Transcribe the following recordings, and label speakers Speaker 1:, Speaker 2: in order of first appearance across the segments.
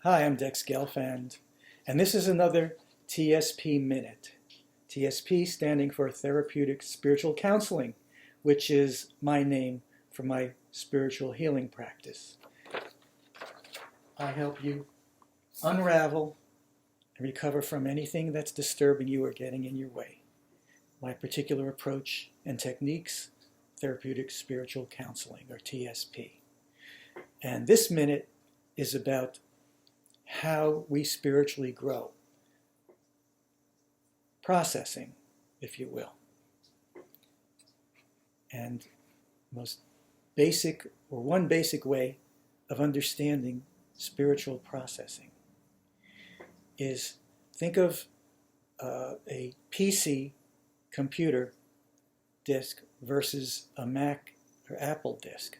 Speaker 1: Hi, I'm Dex Gelfand, and this is another TSP Minute. TSP standing for Therapeutic Spiritual Counseling, which is my name for my spiritual healing practice. I help you unravel and recover from anything that's disturbing you or getting in your way. My particular approach and techniques, Therapeutic Spiritual Counseling, or TSP. And this minute is about how we spiritually grow. Processing, if you will. And most basic, or one basic way of understanding spiritual processing is think of a PC computer disk versus a Mac or Apple disk,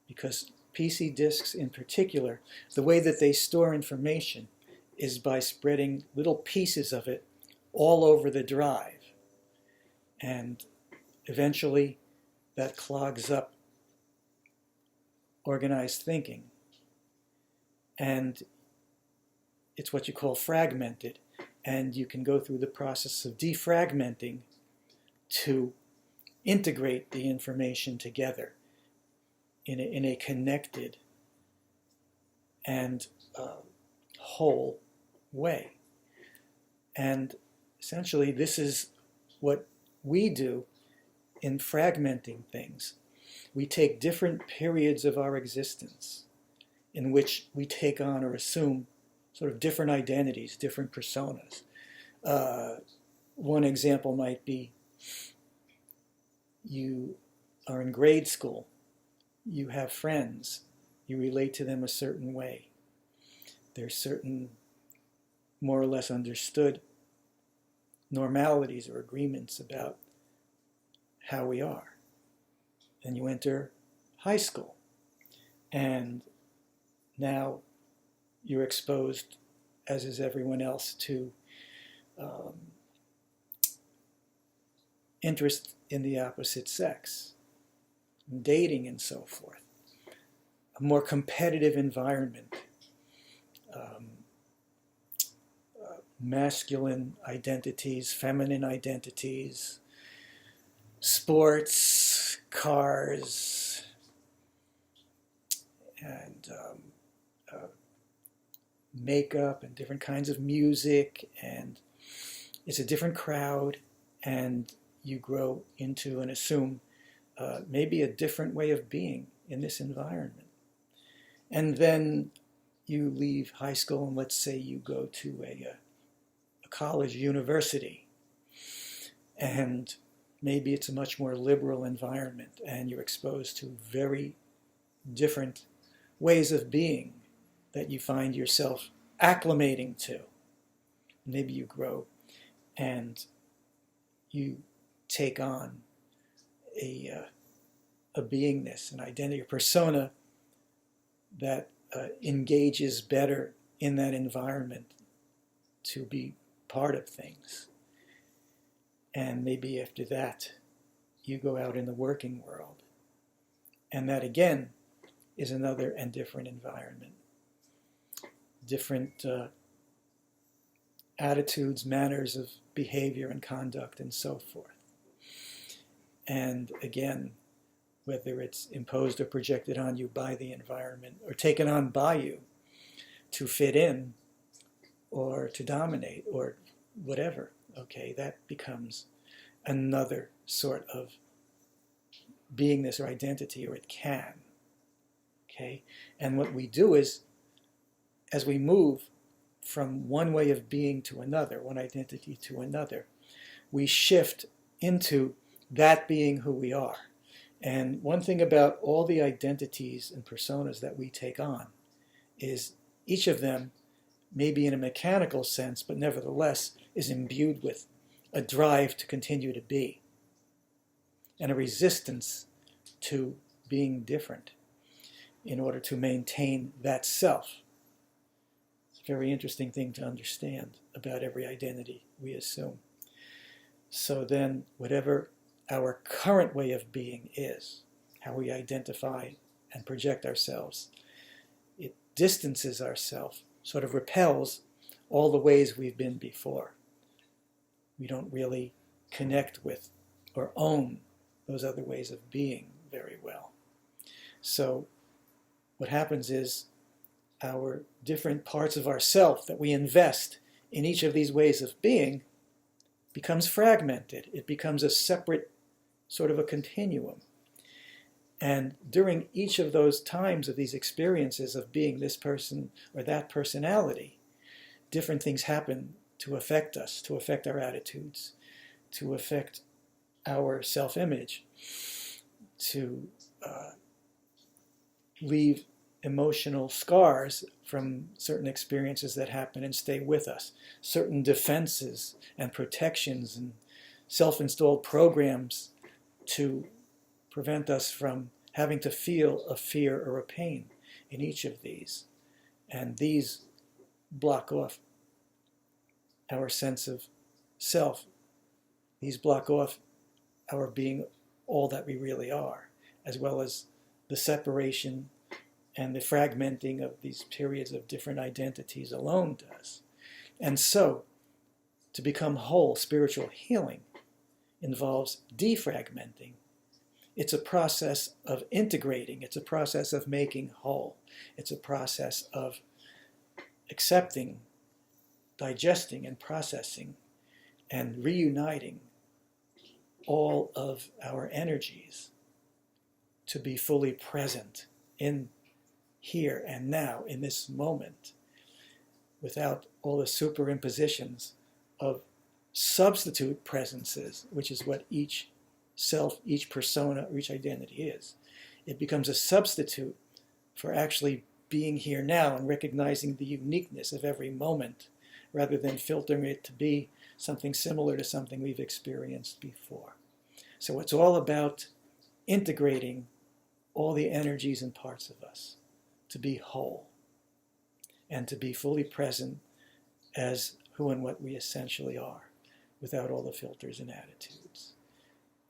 Speaker 1: because PC disks in particular, the way that they store information is by spreading little pieces of it all over the drive. And eventually that clogs up organized thinking. And it's what you call fragmented. And you can go through the process of defragmenting to integrate the information together in a connected and whole way. And essentially this is what we do in fragmenting things. We take different periods of our existence in which we take on or assume sort of different identities, different personas. One example might be you are in grade school. You have friends, you relate to them a certain way. There's certain more or less understood normalities or agreements about how we are. Then you enter high school, and now you're exposed, as is everyone else, to interest in the opposite sex, dating and so forth, a more competitive environment, masculine identities, feminine identities, sports, cars, and makeup and different kinds of music, and it's a different crowd, and you grow into and assume maybe a different way of being in this environment. And then you leave high school, and let's say you go to a college, university, and maybe it's a much more liberal environment, and you're exposed to very different ways of being that you find yourself acclimating to. Maybe you grow and you take on a beingness, an identity, a persona that engages better in that environment to be part of things. And maybe after that, you go out in the working world. And that again is another and different environment. Different attitudes, manners of behavior and conduct and so forth. And again, whether it's imposed or projected on you by the environment or taken on by you to fit in or to dominate or whatever, okay, that becomes another sort of beingness or identity, or it can, okay? And what we do is, as we move from one way of being to another, one identity to another, we shift into that being who we are. And one thing about all the identities and personas that we take on is each of them, maybe in a mechanical sense, but nevertheless is imbued with a drive to continue to be and a resistance to being different in order to maintain that self. It's a very interesting thing to understand about every identity we assume. So then, whatever our current way of being is, how we identify and project ourselves, it distances ourselves sort of repels all the ways we've been before. We don't really connect with or own those other ways of being very well. So what happens is our different parts of ourself that we invest in each of these ways of being becomes fragmented. It becomes a separate sort of a continuum. And during each of those times of these experiences of being this person or that personality, different things happen to affect us, to affect our attitudes, to affect our self-image, to leave emotional scars from certain experiences that happen and stay with us, certain defenses and protections and self-installed programs to prevent us from having to feel a fear or a pain in each of these. And these block off our sense of self. These block off our being all that we really are, as well as the separation and the fragmenting of these periods of different identities alone does. And so, to become whole, spiritual healing involves defragmenting. It's a process of integrating. It's a process of making whole. It's a process of accepting, digesting, and processing, and reuniting all of our energies to be fully present in here and now, in this moment, without all the superimpositions of substitute presences, which is what each self, each persona, or each identity is. It becomes a substitute for actually being here now and recognizing the uniqueness of every moment, rather than filtering it to be something similar to something we've experienced before. So it's all about integrating all the energies and parts of us to be whole and to be fully present as who and what we essentially are, without all the filters and attitudes.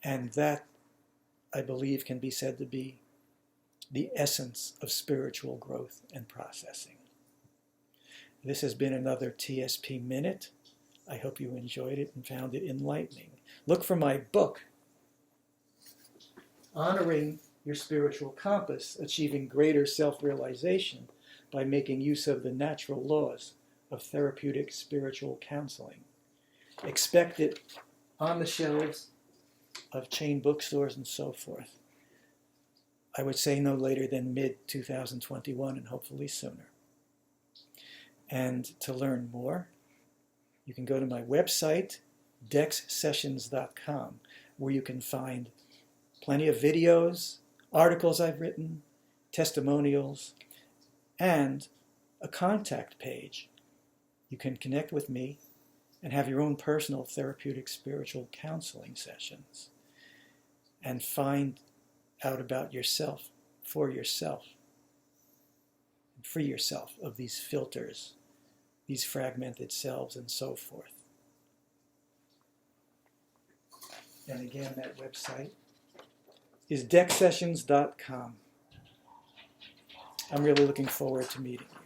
Speaker 1: And that, I believe, can be said to be the essence of spiritual growth and processing. This has been another TSP Minute. I hope you enjoyed it and found it enlightening. Look for my book, Honoring Your Spiritual Compass, Achieving Greater Self-Realization by Making Use of the Natural Laws of Therapeutic Spiritual Counseling. Expect it on the shelves of chain bookstores and so forth. I would say no later than mid-2021 and hopefully sooner. And to learn more, you can go to my website, dexsessions.com, where you can find plenty of videos, articles I've written, testimonials, and a contact page. You can connect with me and have your own personal therapeutic spiritual counseling sessions and find out about yourself, for yourself, and free yourself of these filters, these fragmented selves, and so forth. And again, that website is dexsessions.com. I'm really looking forward to meeting you.